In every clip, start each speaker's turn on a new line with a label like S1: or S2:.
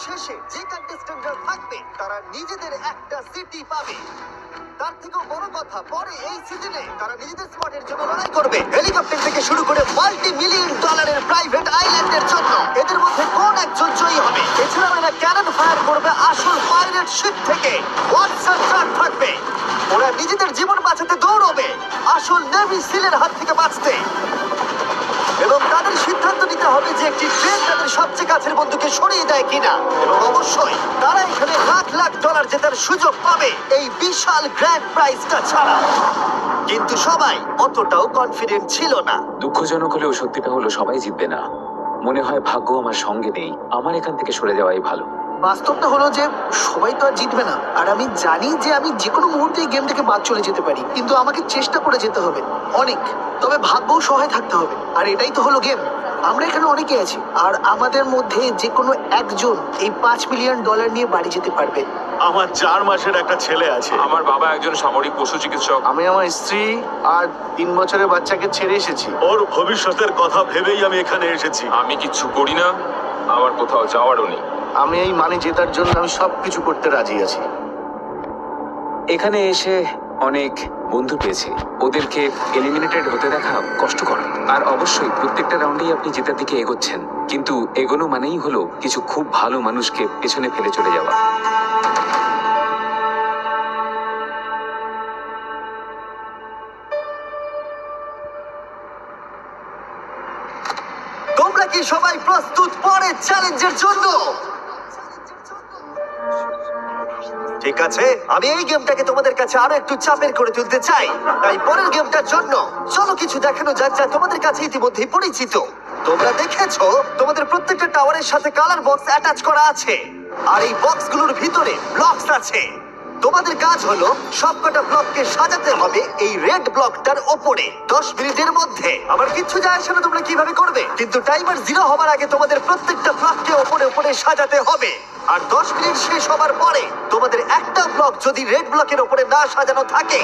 S1: শেষে যে কন্টেস্টেন্টরা থাকবে তারা নিজেদের একটা সিটি পাবে। তার থেকেও বড় কথা, পরে এই সিজনে তারা নিজেদের স্পটের জন্য লড়াই করবে হেলিকপ্টার থেকে শুরু করে $multi-million প্রাইভেট আইল্যান্ডের জন্য। এদের মধ্যে কোন একজন জয়ী হবে? এছাড়াও এরা ক্যানন ফায়ার করবে আসল পাইরেট শিপ থেকে। ওয়াটসন ট্রাক থাকবে, ওরা নিজেদের জীবন বাঁচাতে দৌড়বে আসল নেভি সিলের হাত থেকে বাঁচতে। এবং তাদের সিদ্ধান্ত নিতে হবে যে একটি ট্রেন তাদের সবচেয়ে কাছের বন্ধুকে সরিয়ে দেয় কিনা। এবং অবশ্যই তারা এখানে লাখ লাখ ডলার জেতার সুযোগ পাবে এই বিশাল গ্র্যান্ড প্রাইজটা ছাড়া। কিন্তু সবাই অতটাও কনফিডেন্ট ছিল না।
S2: দুঃখজনক হলেও সত্যিটা হলো সবাই জিতবে না। মনে হয় ভাগ্য আমার সঙ্গে নেই, আমার এখান থেকে সরে যাওয়াই ভালো।
S3: বাস্তবটা হলো যে সবাই তো আর জিতবে না, আর আমি জানি যে আমি যে কোনো মুহূর্তে এই গেম থেকে বাদ চলে যেতে পারি, কিন্তু আমাকে চেষ্টা করে যেতে হবে অনেক। তবে ভাগ্যও সহায় থাকতে হবে, আর এটাই তো হলো গেম। আমরা এখানে অনেকে আছি, আর আমাদের মধ্যে যে কোনো একজন এই $5 মিলিয়ন নিয়ে বাড়ি যেতে পারবে।
S4: আমার 4 মাসের একটা ছেলে আছে।
S5: আমার বাবা একজন সামরিক পশু চিকিৎসক।
S6: আমি আমার স্ত্রী আর 3 বছরের বাচ্চাকে ছেড়ে এসেছি।
S4: ওর ভবিষ্যতের কথা ভেবেই আমি এখানে এসেছি।
S5: আমি কিচ্ছু করি না, আমার কোথাও যাওয়ারও নেই।
S6: আমি এই মানে জেতার জন্য আমি সবকিছু করতে রাজি আছি।
S2: এখানে এসে অনেক বন্ধু পেয়েছি, ওদেরকে এলিমিনেটেড হতে দেখা কষ্টকর। আর অবশ্যই প্রত্যেকটা রাউন্ডেই আপনি জেতার দিকে এগোচ্ছেন, কিন্তু এগোনো মানেই হলো কিছু খুব ভালো মানুষকে পেছনে ফেলে চলে যাওয়া।
S1: তোমরা কি সবাই প্রস্তুত পরের চ্যালেঞ্জের জন্য? ঠিক আছে, আমি এই গেমটাকে তোমাদের কাছে আরো একটু চাপের করে তুলতে চাই। তাই পরের গেমটার জন্য চলো কিছু দেখানো যাক যা তোমাদের কাছে ইতিমধ্যেই পরিচিত। তোমরা দেখেছো তোমাদের প্রত্যেকটা টাওয়ারের সাথে কালার বক্স অ্যাটাচ করা আছে, আর এই বক্সগুলোর ভিতরে ব্লকস আছে। তোমাদের কাজ হলো সবকটা ব্লককে সাজাতে হবে এই রেড ব্লকটার ওপরে 10 মিনিটের মধ্যে। আবার কিচ্ছু যায় আসে না তোমরা কিভাবে করবে, কিন্তু টাইমার 0 হবার আগে তোমাদের প্রত্যেকটা ব্লককে ওপরে ওপরে সাজাতে হবে। আর 10 মিনিট শেষ হবার পরে তোমাদের একটা ব্লক যদি রেড ব্লকের ওপরে না সাজানো থাকে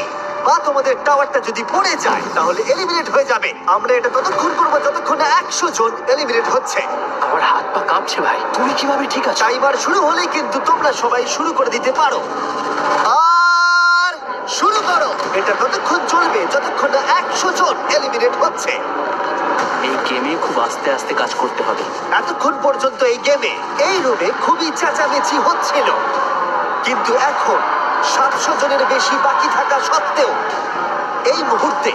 S1: বা তোমাদের টাওয়ারটা যদি পড়ে যায় তাহলে এলিমিনেট হয়ে যাবে। আমরা এটা ততক্ষণ করবো যতক্ষণ না 100 জন এলিমিনেট হচ্ছে।
S3: আমার হাত পা কাঁপছে ভাই, তুমি কিভাবে ঠিক আছো?
S1: টাইমার শুরু হলেই কিন্তু তোমরা সবাই শুরু করে দিতে পারো। আর শুরু করো। এটা ততক্ষণ চলবে যতক্ষণ না 100 জন এলিমিনেট হচ্ছে।
S3: এই গেমে খুব আস্তে আস্তে কাজ করতে হবে।
S1: এতক্ষণ পর্যন্ত এই গেমে এই রুমে খুবই চেঁচামেচি হচ্ছিল, কিন্তু এখন 700 জনের বেশি বাকি থাকা সত্ত্বেও এই মুহূর্তে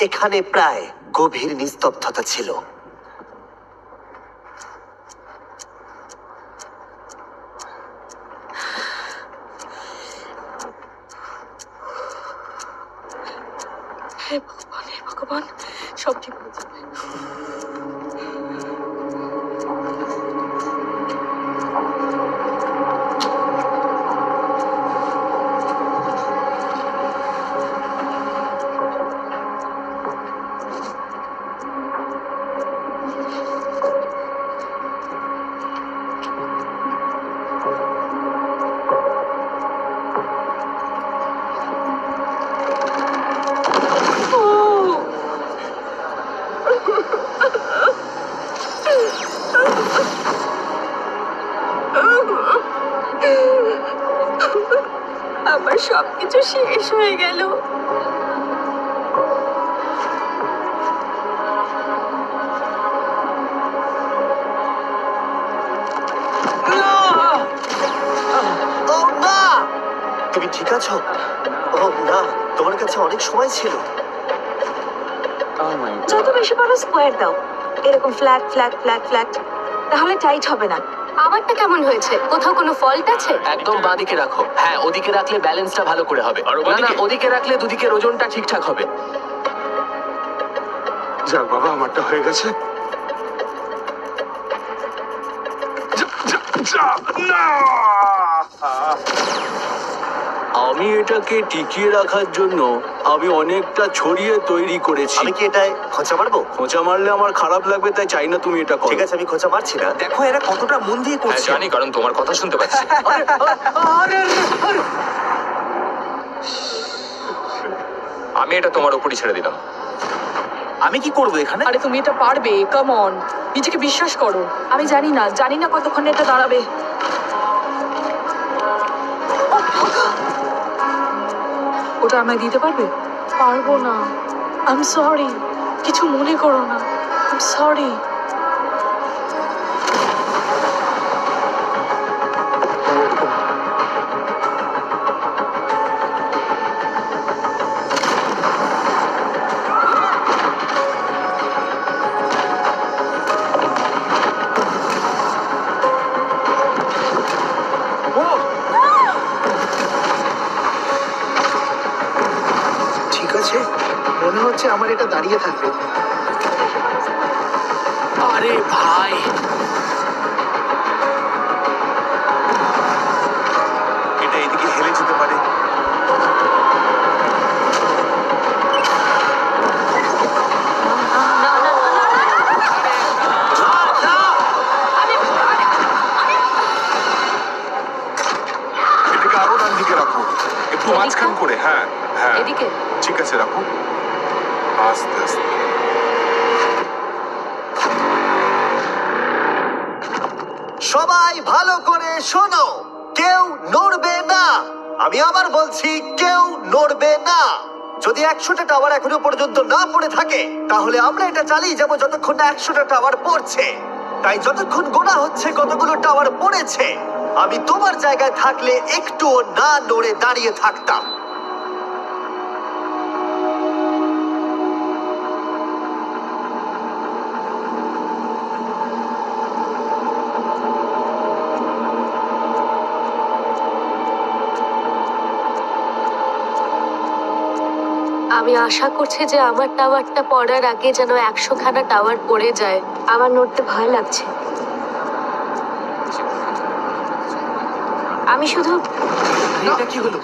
S1: এখানে প্রায় গভীর নিস্তব্ধতা ছিল।
S7: হে ভগবান, হে ভগবান, সব ঠিক হয়ে যাবে। আমার সবকিছু শেষ হয়ে গেল।
S1: ও না! তুমি ঠিক আছো? ও না, তোমার কাছে অনেক সময় ছিল।
S2: Oh my God!
S7: যত বেশি পারো স্কোয়ার দাও, এরকম ফ্ল্যাট ফ্ল্যাট ফ্ল্যাট ফ্ল্যাট, তাহলে টাইট হবে না। আমারটা কেমন হয়েছে? কোথাও কোনো ফল্ট আছে?
S3: একদম বাঁদিকে রাখো। হ্যাঁ, ওদিকে রাখলে ব্যালেন্সটা ভালো করে হবে। না না, ওদিকে রাখলে দুদিকের ওজনটা ঠিকঠাক হবে।
S4: যাক বাবা, আমারটা হয়ে গেছে। না!
S6: আমি এটাকে টিকিয়ে রাখার জন্য আমি অনেকটা ছড়িয়ে তৈরি করেছি।
S1: আমি কি এটায় খোঁচা মারবো?
S6: খোঁচা মারলে আমার খারাপ লাগবে, তাই চাই না তুমি এটা করো।
S1: ঠিক আছে, আমি খোঁচা মারছি না। দেখো এরা কতটা মন দিয়ে
S5: হ্যাঁ
S1: করছে।
S5: জানি, কারণ তোমার কথা শুনতে পাচ্ছি। আমি এটা তোমার উপরই ছেড়ে দিলাম।
S3: আমি কি করব এখানে?
S8: আরে তুমি এটা পারবে, কাম অন, নিজেকে বিশ্বাস করো। আমি জানি না কতক্ষণ এটা দাঁড়াবে। ওটা আমায় দিতে পারবে? পারবো না, আই এম সরি, কিছু মনে করো না, আই এম সরি।
S3: ঠিক আছে, মনে হচ্ছে আমার এটা দাঁড়িয়ে থাকবে।
S6: আরে ভাই,
S4: এটা এদিকে হেলে যেতে পারে।
S9: এটাকে আরো ডান দিকে রাখো, একটু মাঝখান করে। হ্যাঁ হ্যাঁ,
S7: এদিকে?
S9: ঠিক আছে, রাখো আস্তে আস্তে।
S1: সবাই ভালো করে শোনো, কেউ নড়বে না। আমি আবার বলছি, কেউ নড়বে না। যদি 100টা টাওয়ার এখনো পর্যন্ত না পড়ে থাকে, তাহলে আমরা এটা চালিয়ে যাবো যতক্ষণ না 100টা টাওয়ার পড়ছে। তাই যতক্ষণ গোনা হচ্ছে কতগুলো টাওয়ার পড়েছে, আমি তোমার জায়গায় থাকলে একটুও না নড়ে দাঁড়িয়ে থাকতাম।
S7: আমি আশা করছি যে আমার টাওয়ারটা পড়ার আগে যেন 100খানা টাওয়ার পড়ে যায়। আমার নড়তে ভয় লাগছে। আমি শুধু
S3: এটা কি হলো?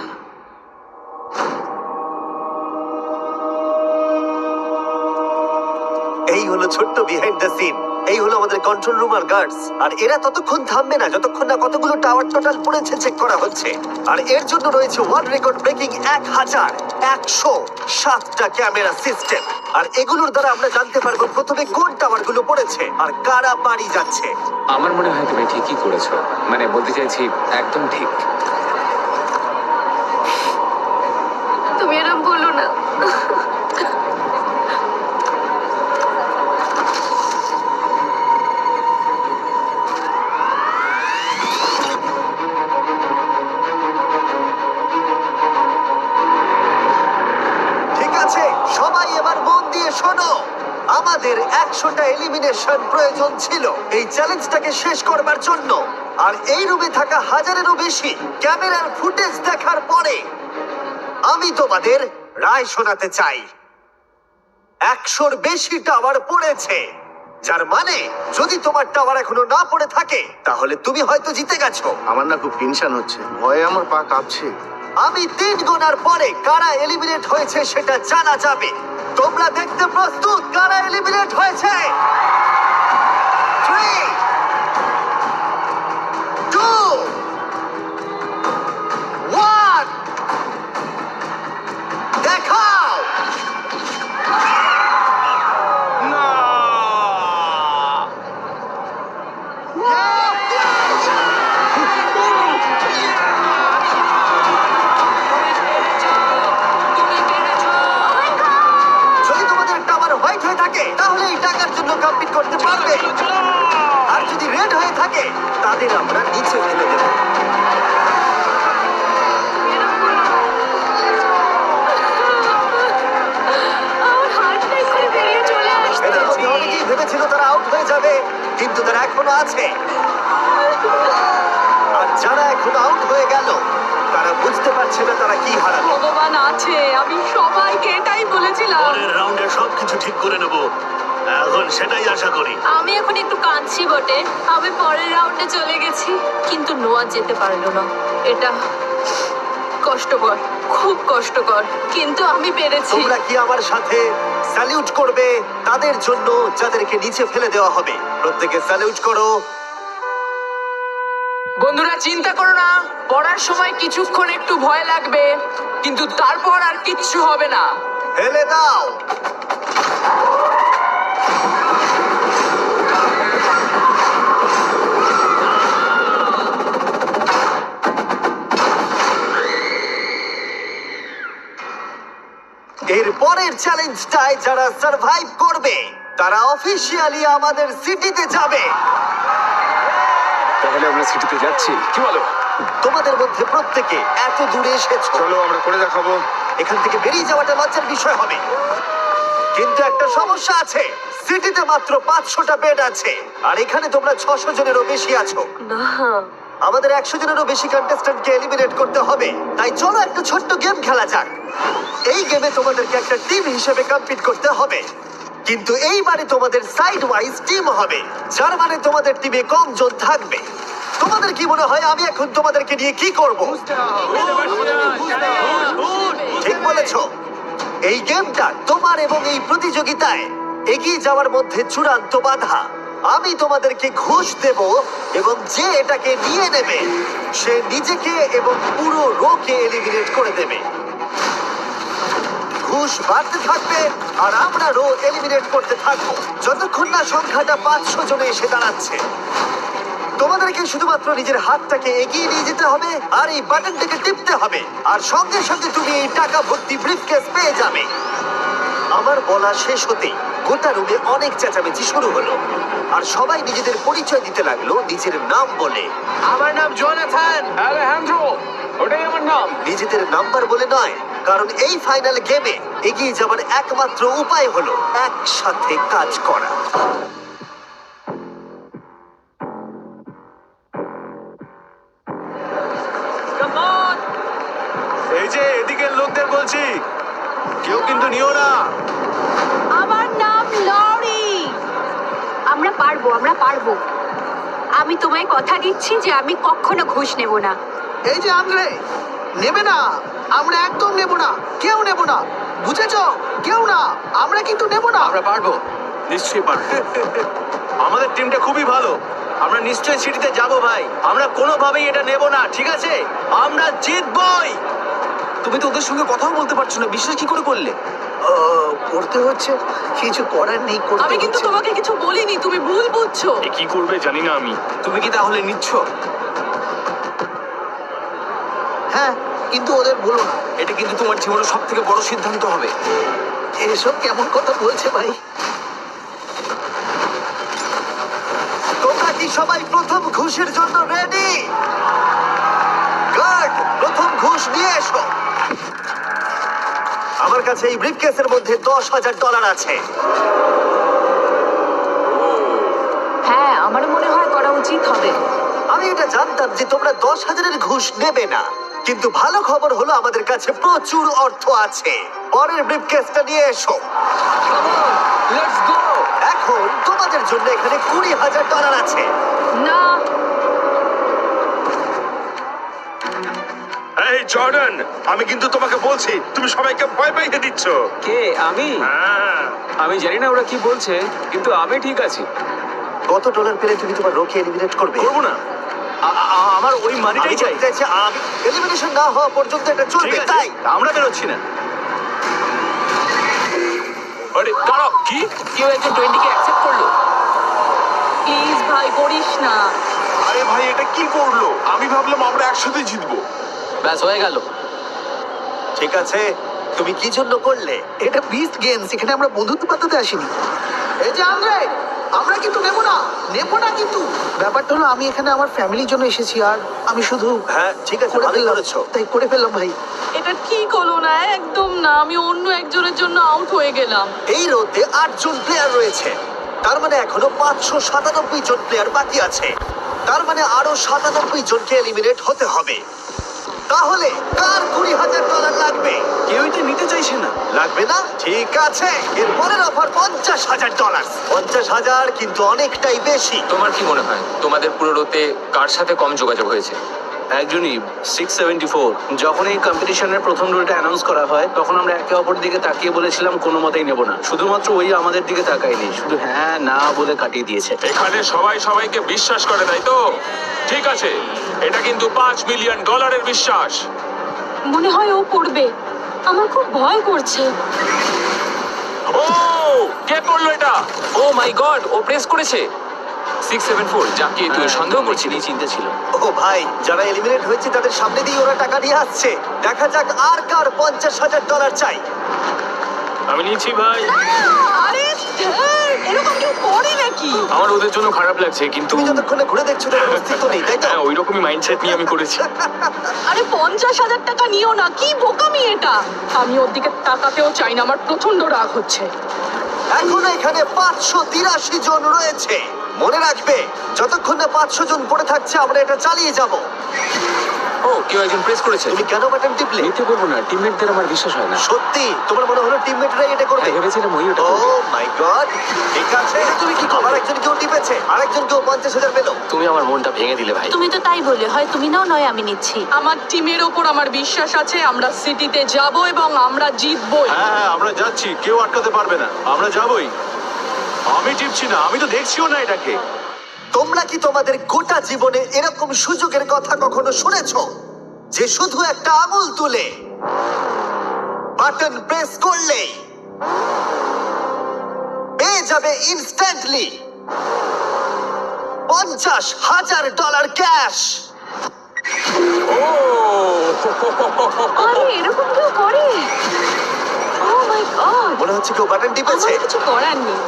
S1: এই হলো ছোট্ট বিহাইন্ড দ্য সিন। এই হলো আমাদের কন্ট্রোল রুম আর গার্ডস। আর এরা ততক্ষণ থামবে না যতক্ষণ না কতগুলো টাওয়ার টোটাল পড়েছে চেক করা হচ্ছে। আর এর জন্য রয়েছে ওয়ার্ল্ড রেকর্ড ব্রেকিং 1107টা ক্যামেরা সিস্টেম। আর এগুলোর দ্বারা আমরা জানতে পারবো প্রথমে কোন টাওয়ার গুলো পড়েছে আর কারা বাড়ি যাচ্ছে।
S2: আমার মনে হয় তুমি ঠিকই করেছো, মানে বলতে চাইছি একদম ঠিক।
S7: তুমি এরকম বলো না।
S1: ঠিক আছে, সবাই এবার মন দিয়ে শোনো। আমাদের 100টা এলিমিনেশন প্রয়োজন ছিল এই চ্যালেঞ্জটাকে শেষ করবার জন্য। আর এই রুমে থাকা হাজারেরও বেশি ক্যামেরার ফুটেজ দেখার পরে আমি তোমাদের রায় শোনাতে চাই। 100র বেশি টাওয়ার পড়েছে, যার মানে যদি তোমার টাওয়ার এখনো না পড়ে থাকে তাহলে তুমি হয়তো জিতে গেছো।
S3: আমার না খুব টেনশন হচ্ছে, ভয়ে আমার পা কাঁপছে।
S1: আমি 3 গোনার পরে কারা এলিমিনেট হয়েছে সেটা জানা যাবে। তোমরা দেখতে প্রস্তুত কারা এলিমিনেট হয়েছে? 3, 2, 1, দেখাও। যদি তোমাদের টাওয়ার হোয়াইট হয়ে থাকে তাহলে এই টাকার জন্য কমপ্লিট করতে পারবে। আর যদি রেড হয়ে থাকে তাদের আমরা নিচে ফেলে দেব।
S7: আমার হার্টটা এক্ষুনি বেরিয়ে চলে আসছে।
S1: এদের মধ্যে অনেকেই ভেবেছিল তারা আউট হয়ে যাবে, কিন্তু তারা এখনো আছে। আর যারা এখন আউট হয়ে গেল তারা বুঝতে পারছে না তারা কি হারালো।
S8: ভগবান আছে, আমি সবাইকে এটাই বলেছিলাম।
S4: পরের রাউন্ডে সবকিছু ঠিক করে নেব, এখন সেটাই আশা করি।
S7: আমি এখন একটু কাঁদছি বটে। আমি পরের রাউন্ডে চলে গেছি, কিন্তু নোয়া যেতে পারলো না। এটা কষ্টকর, খুব কষ্টকর, কিন্তু আমি পেরেছি।
S1: তোমরা কি আমার সাথে স্যালিউট করবে তাদের জন্য যাদেরকে নিচে ফেলে দেওয়া হবে? প্রত্যেকে স্যালিউট করো।
S8: বন্ধুরা, চিন্তা করো না, পড়ার সময় কিছুক্ষণ একটু ভয় লাগবে, কিন্তু তারপর আর কিচ্ছু হবে না।
S1: ফেলে দাও। পরের চ্যালেঞ্জটায় যারা সার্ভাইভ করবে তারা অফিসিয়ালি আমাদের সিটিতে যাবে।
S2: তাহলে আমরা সিটিতে যাচ্ছি, কি বলো?
S1: তোমাদের মধ্যে প্রত্যেকে এত দূরে এসেছো,
S9: চলো আমরা করে দেখাবো।
S1: এখান থেকে বেরিয়ে যাওয়াটা লজ্জার বিষয় হবে। কিন্তু একটা সমস্যা আছে, সিটিতে মাত্র 500টা বেড আছে, আর এখানে তোমরা 600 জনেরও বেশি আছো।
S8: না,
S1: আমাদের 100 জনেরও বেশি কন্টেস্ট্যান্টকে এলিমিনেট করতে হবে। তাই চলো একটা ছোট্ট গেম খেলা যাক। এই গেমে তোমাদেরকে একটা টিম হিসেবে কম্পিট করতে হবে, কিন্তু এইবারে তোমাদের সাইড ওয়াইজ টিম হবে, যার মানে তোমাদের টিমে কম জন থাকবে। তোমাদের কি মনে হয় আমি এখন তোমাদেরকে নিয়ে কি করব? ঠিক বলেছো, এই গেমটা তোমার এবং এই প্রতিযোগিতায় এগিয়ে যাওয়ার মধ্যে চূড়ান্ত বাধা। আমি তোমাদেরকে ঘুষ দেব এবং যে এটাকে নিয়ে নেবে সে নিজেকে এবং পুরো রোকে এলিমিনেট করে দেবে। ঘুষ বাড়তে থাকবে আর আমরা রো এলিমিনেট করতে থাকবো যতক্ষণ না সংখ্যাটা 500 জনে এসে দাঁড়াচ্ছে। তোমাদেরকে শুধুমাত্র নিজের হাতটাকে এগিয়ে নিয়ে যেতে হবে আর এই বাটনটাকে টিপতে হবে, আর সঙ্গে সঙ্গে তুমি এই টাকা ভর্তি ব্রিফকেস পেয়ে যাবে। আমার বলা শেষ হতেই গোটা রুমে অনেক চেঁচামেচি শুরু হলো, আর সবাই নিজেদের পরিচয় দিতে লাগলো নিজের নাম বলে।
S6: আমার নাম জোনাথন।
S2: আলেহান্দ্রো, ওটাই আমার নাম।
S1: নিজেদের নাম্বার বলে নয়, কারণ এই ফাইনাল গেমে এগিয়ে যাওয়ার একমাত্র উপায় হলো একসাথে কাজ করা।
S6: এই যে এদিকের লোকদের বলছি, কেউ কিন্তু নিও না।
S7: আমার নাম লরি। আমরা পারবো, আমরা পারবো। আমি তোমায় কথা দিচ্ছি যে আমি কখনো ঘুষ নেব না।
S3: এই যে আন্দ্রে, নেবে না, আমরা একদম নেব না, কেউ নেব না, বুঝেছো? কেউ না, আমরা কিন্তু নেব না।
S6: আমরা পারবো, নিশ্চয়ই পারবো। আমাদের টিমটা খুবই ভালো, আমরা নিশ্চয়ই সিটিতে যাব ভাই। আমরা কোনোভাবেই এটা নেব না, ঠিক আছে? আমরা জিতবই।
S3: তুমি তো ওদের সঙ্গে কথাও বলতে পারছো না, বিশ্বাস কি করে করলে? করতে হচ্ছে, কিছু করার নেই, করতে
S8: আমি কিন্তু
S3: হচ্ছে।
S8: তোমাকে কিছু বলিনি, তুমি ভুল বুঝছো।
S5: কি করবে জানি না আমি।
S6: তুমি কি তাহলে নিচ্ছ?
S3: হ্যাঁ, কিন্তু ওদের বলো না।
S6: এটা কিন্তু তোমার জীবনের সব থেকে বড় সিদ্ধান্ত হবে।
S3: এসব কেমন কথা বলছে ভাই?
S1: তোমরা কি সবাই প্রথম ঘুষের জন্য রেডি? গার্ড, প্রথম ঘুষ নিয়ে এসো। আমার কাছে এই ব্রিফকেসের মধ্যে $10,000 আছে।
S8: হ্যাঁ, আমার মনে হয় করা উচিত হবে।
S1: আমি এটা জানতাম যে তোমরা 10,000-এর ঘুষ নেবে না, কিন্তু ভালো খবর হলো আমাদের কাছে প্রচুর অর্থ আছে। পরের ব্রিফকেসটা নিয়ে এসো।
S6: Let's go.
S1: এখন তোমাদের জন্য এখানে $20,000 আছে।
S8: না,
S9: এই জর্ডান, আমি কিন্তু তোমাকে বলছি, তুমি সবাইকে ভয় পাইয়ে দিচ্ছ।
S2: কে? আমি?
S9: হ্যাঁ,
S2: আমি জানি না ওরা কি বলছে, কিন্তু আমি ঠিক আছি।
S1: কত ডলার পেলে তুমি তোমার রোকে এলিমিনেট করবে?
S6: করবো না, আমার ওই
S1: আমি
S6: মানিটাই চাই।
S1: বলতে চাইছি, আমি এলিমিনেশন না হওয়া পর্যন্ত এটা
S6: ঠিক
S1: চলবে।
S6: আছে,
S1: তাই
S6: আমরা বেরোচ্ছি না।
S5: আরে দাঁড়াও, কি?
S2: কেউ একজন 20কে অ্যাকসেপ্ট করলো।
S8: প্লিজ ভাই, করিস না।
S9: আরে ভাই এটা কি করলো? আমি ভাবলাম আমরা একসাথে জিতবো।
S6: ব্যাস হয়ে গেল।
S1: ঠিক আছে, তুমি কি জন্য করলে?
S3: এটা বিস্ট গেমস, এখানে আমরা বন্ধুত্ব পাতাতে আসিনি। এই যে আন্দ্রে, আমরা কিন্তু নেব না, নেব না কিন্তু। ব্যাপারটা হলো আমি এখানে আমার ফ্যামিলির জন্য এসেছি, আর আমি শুধু
S1: হ্যাঁ ঠিক আছে,
S3: করে
S1: ভালোই
S3: ফেললাম,
S1: করেছো।
S3: তাই করে ফেললাম ভাই।
S8: এটা ঠিক হলো না, একদম না। আমি অন্য একজনের জন্য আউট হয়ে গেলাম।
S1: এই রোতে 8 জন প্লেয়ার রয়েছে, তার মানে এখনো 597 জন প্লেয়ার বাকি আছে। তার মানে আরো 97 জনকে এলিমিনেট হতে হবে। তাহলে কার $20,000 লাগবে?
S6: কেউই তো নিতে চাইছে না।
S1: লাগবে না? ঠিক আছে, এর পরের অফার $50,000। 50,000 কিন্তু অনেকটাই বেশি।
S5: তোমার কি মনে হয় তোমাদের পুরো রোতে কার সাথে কম যোগাযোগ হয়েছে?
S6: একজনই 674। যখন এই কম্পিটিশনের প্রথম রুলটা অ্যানাউন্স করা হয়, তখন আমরা একে অপরের দিকে তাকিয়ে বলেছিলাম কোনো মতেই নেব না। শুধুমাত্র ওই আমাদের দিকে তাকায়নি, শুধু হ্যাঁ না বলে কাটিয়ে দিয়েছে।
S5: এখানে সবাই সবাইকে বিশ্বাস করে, তাই তো? ঠিক আছে, এটা কিন্তু $5 মিলিয়ন বিশ্বাস।
S8: মনে হয় ও করবে। আমার খুব ভয় করছে।
S5: ও কে করলো এটা? ও মাই গড, ও প্রেস করেছে 674। যাকে তুই সন্দেহ করছিলি।
S6: চিন্তা ছিল।
S1: ও ভাই, যারা এলিমিনেট হয়েছে তাদের সামনে দিয়ে ওরা টাকা নিয়ে আসছে। দেখা যাক আর কার $50,000 চাই।
S5: আমি নিচ্ছি ভাই।
S8: আরে এরকম কেউ করে নাকি?
S5: আমার ওদের জন্য খারাপ লাগছে, কিন্তু
S1: তুমি যতক্ষণে ঘুরে দেখছো তোমার অস্তিত্ব নেই, তাই তো?
S5: হ্যাঁ, ওই রকমই মাইন্ডসেট নিয়ে আমি করেছি।
S8: আরে 50,000 টাকা নিও না, কি বোকামি এটা। আমি ওর দিকে তাকাতেও চাই না, আমার প্রচন্ড রাগ হচ্ছে।
S1: এখন এখানে 583 জন রয়েছে। মনে রাখবে, যতক্ষণ না 500 জন পড়ে থাকছে আমরা এটা চালিয়ে যাব।
S2: ও কেউ একজন প্রেস করেছে।
S1: তুমি কেন বাটন টিপলে?
S2: নিতে বলবো না, টিমমেটদের আমার বিশ্বাস হয় না।
S1: সত্যি তোমার মনে হলো টিমমেটরাই এটা করবে?
S2: হ্যাঁ, ভেবেছিলাম ওই ওটা
S1: ও
S2: করবে।
S1: মাই গড, ঠিক আছে। তুমি কি করবে? আরেকজন কেউ টিপেছে, আরেকজন কেউ 50,000 পেল।
S5: তুমি আমার মনটা ভেঙে দিলে ভাই।
S7: তুমি তো তাই বলে, হয় তুমি নাও নয় আমি নিচ্ছি।
S8: আমার টিমের ওপর আমার বিশ্বাস আছে, আমরা সিটিতে যাব এবং আমরা জিতবই।
S4: হ্যাঁ আমরা যাচ্ছি, কেউ আটকাতে পারবে না, আমরা যাবই। আমি টিপছি না, আমি তো দেখছিও না এটাকে।
S1: তোমরা কি তোমাদের গোটা জীবনে এরকম সুযোগের কথা কখনো শুনেছো, যে শুধু একটা আঙুল তুলে বাটন প্রেস করলেই পেয়ে যাবে ইনস্ট্যান্টলি $50,000 ক্যাশ?
S8: আরে এরকম কেউ করে? ও মাই গড,
S1: মনে হচ্ছে কেউ বাটন টিপেছে।
S8: আমার কিছু করার নেই।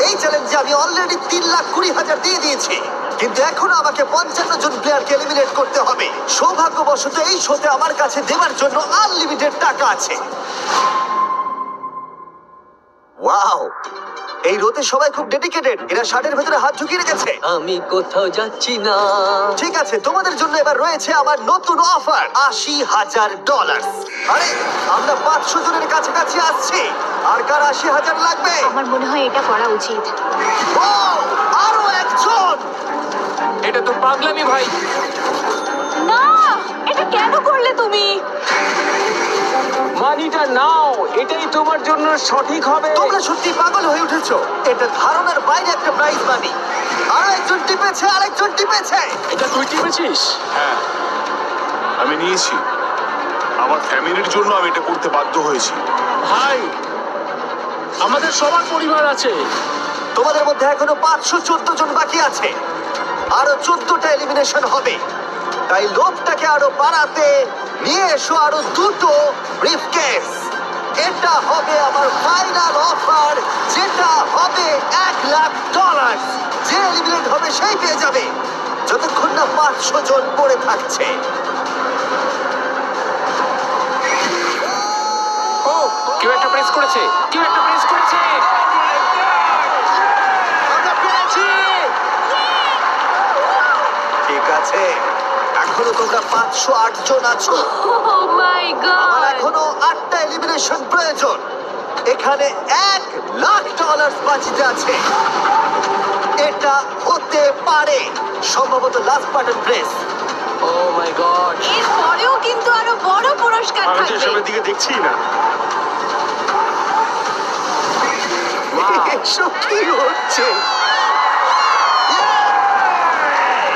S1: এই চ্যালেঞ্জে আমি অলরেডি 3,20,000 দিয়ে দিয়েছি, কিন্তু এখনো আমাকে 55 জন প্লেয়ারকে এলিমিনেট করতে হবে। সৌভাগ্যবশত এই শোতে আমার কাছে দেওয়ার জন্য আনলিমিটেড টাকা আছে। ওয়াও, এই রোতে সবাই খুব ডেডিকেটেড। এরা শার্টের ভেতরে হাত ঢুকিয়ে রেখেছে।
S10: আমি কোথাও যাচ্ছি না।
S1: ঠিক আছে, তোমাদের জন্য এবার রয়েছে আমার নতুন অফার, $80,000। আরে আমরা 500 জনের কাছাকাছি আসছি। আর কার 80,000 লাগবে?
S7: আমার মনে হয় এটা করা উচিত।
S1: ও, আরো একজন।
S5: এটা তো পাগলামি ভাই।
S7: না, এটা কেন করলে তুমি?
S2: মানিটা নাও, এটাই তোমার জন্য সঠিক হবে।
S1: তোমরা সত্যি পাগল হয়ে উঠেছো। এটা ধারণার বাইরে একটা প্রাইজ মানি। আরেকজন টিপেছে, আরেকজন টিপেছে।
S5: এটা তুই টিপেছিস?
S9: হ্যাঁ, আমি নিয়েছি। আমার ফ্যামিলির জন্য আমি এটা করতে বাধ্য হয়েছি।
S5: ভাই, আমাদের সবার পরিবার আছে।
S1: তোমাদের মধ্যে এখনো 514 জন বাকি আছে। আরো 14টা এলিমিনেশন হবে। তাই লোভটাকে আরো বাড়াতে নিয়ে এসো আরো দুটো ব্রিফকেস। এটা হবে আমার ফাইনাল অফার, যেটা হবে $1,00,000। যে এলিমিনেট হবে সেই পেয়ে যাবে, যতক্ষণ না 500 জন পড়ে থাকছে।
S5: ও, কেউ একটা প্রেস করেছে, কেউ একটা প্রেস করেছে।
S1: আমরা পেরেছি। ঠিক আছে, এখনো তোমরা 508 জন আছো।
S7: ও মাই
S1: আমার
S7: গড,
S1: এখনো 8টা এলিমিনেশন প্রয়োজন। এখানে $1,00,000 বাজিতে আছে। এটা হতে পারে সম্ভবত লাস্ট বাটন প্রেস।
S10: ও মাই গড।
S7: এর পরেও কিন্তু আরো বড় পুরস্কার
S4: আমি তো
S7: থাকবে।
S4: এসবের দিকে দেখছি না।
S1: এসব কি হচ্ছে?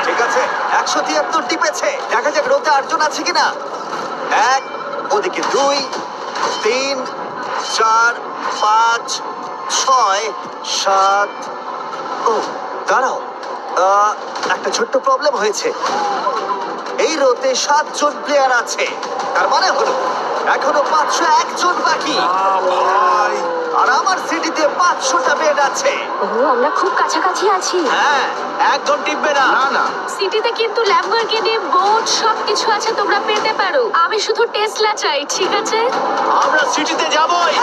S1: ঠিক আছে, 173 টিপেছে। দেখা যাক রোতে 8 জন আছে কিনা। 1, ওদিকে 2, 3, 4, 5, 6, 7। ও দাঁড়াও, একটা ছোট্ট প্রবলেম হয়েছে। এই রোতে 7 জন প্লেয়ার আছে। তার মানে হলো এখনো 501 জন বাকি।
S9: ভাই,
S1: আর আমার সিটিতে 500টা বেড আছে।
S7: ও, আমরা খুব কাছাকাছি আছি।
S1: হ্যাঁ, একদম টিপবে না।
S6: না
S7: সিটিতে কিন্তু ল্যাম্বরগিনি, বোট সবকিছু আছে, তোমরা পেতে পারো। আমি শুধু টেসলা চাই, ঠিক আছে?
S4: আমরা সিটিতে যাবই।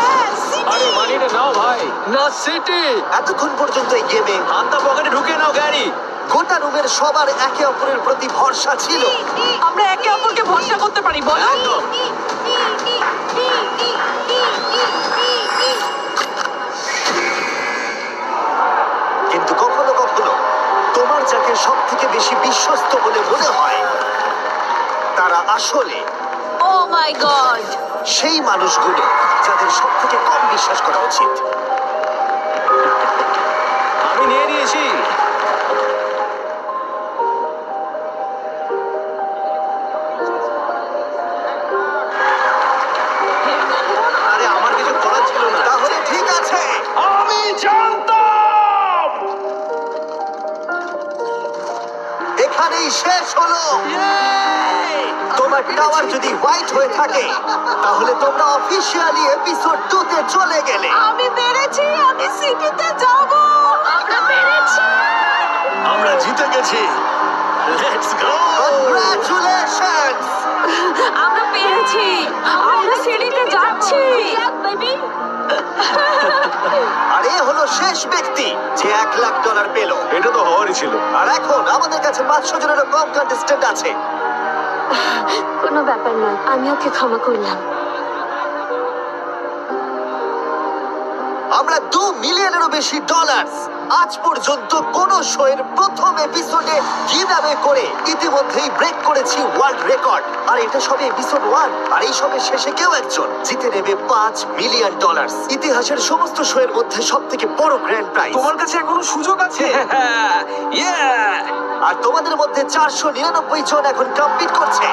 S5: আরে মানিটা নাও ভাই।
S10: না সিটি।
S1: এতক্ষণ পর্যন্ত এই গেমে
S4: হাতটা পকেটে ঢুকে নাও গাড়ি।
S1: গোটা রুমের সবার একে অপরের প্রতি ভরসা ছিল।
S8: আমরা একে অপরকে ভরসা করতে পারি, বলো?
S1: কিন্তু কখনো কখনো তোমার যাকে সব থেকে বেশি বিশ্বস্ত বলে মনে হয়, তারা আসলে
S7: ও মাই গড,
S1: সেই মানুষগুলো যাদের সব থেকে কম বিশ্বাস করা উচিত।
S6: আমি নিয়ে নিয়েছি। আরে আমার কিছু করার ছিল না।
S1: তাহলে ঠিক আছে,
S4: আমি জানতাম।
S1: এখানেই শেষ হলো। তোমার এবার টাওয়ার যদি হোয়াইট হয়ে থাকে তাহলে তোমরা অফিসিয়ালি এপিসোড 2 তে চলে গেলে।
S7: আমি পেরেছি, আমি সিটিতে যাব। আমরা পেরেছি।
S1: আমরা জিতে গেছি। Let's go! কংগ্রাচুলেশনস!
S7: আমরা পেরেছি। আমরা সিটিতে যাচ্ছি।
S1: আর এ হলো শেষ ব্যক্তি যে $1,00,000 পেল।
S4: এটা তো হওয়ারই ছিল।
S1: আর এখন আমাদের কাছে 500 জনেরও কম কন্টেস্ট্যান্ট আছে।
S7: কোনো ব্যাপার না, আমি ওকে ক্ষমা করলাম।
S1: আমরা $2 মিলিয়নেরও বেশি ডলার আজ পর্যন্ত কোন শোয়ের প্রথম এপিসোডে গিভঅ্যাওয়ে করে ইতিমধ্যেই ব্রেক করেছি ওয়ার্ল্ড রেকর্ড। আর এটা সবে এপিসোড 1, আর এই সবে শেষে কেউ একজন জিতে নেবে $5 মিলিয়ন। ইতিহাসের সমস্ত শোয়ের মধ্যে সবথেকে বড় গ্র্যান্ড প্রাইজ।
S2: তোমার কাছে এখনো সুযোগ আছে।
S1: আর তোমাদের মধ্যে 499 জন এখন কমপ্লিট করছে।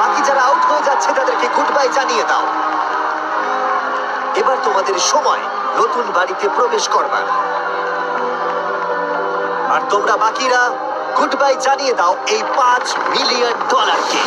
S1: বাকি যারা আউট হয়ে যাচ্ছে তাদেরকে গুড বাই জানিয়ে দাও। এবার তোমাদের সময় নতুন বাড়িতে প্রবেশ করবার। আর তোমরা বাকিরা গুড বাই জানিয়ে দাও এই $5 মিলিয়ন কে।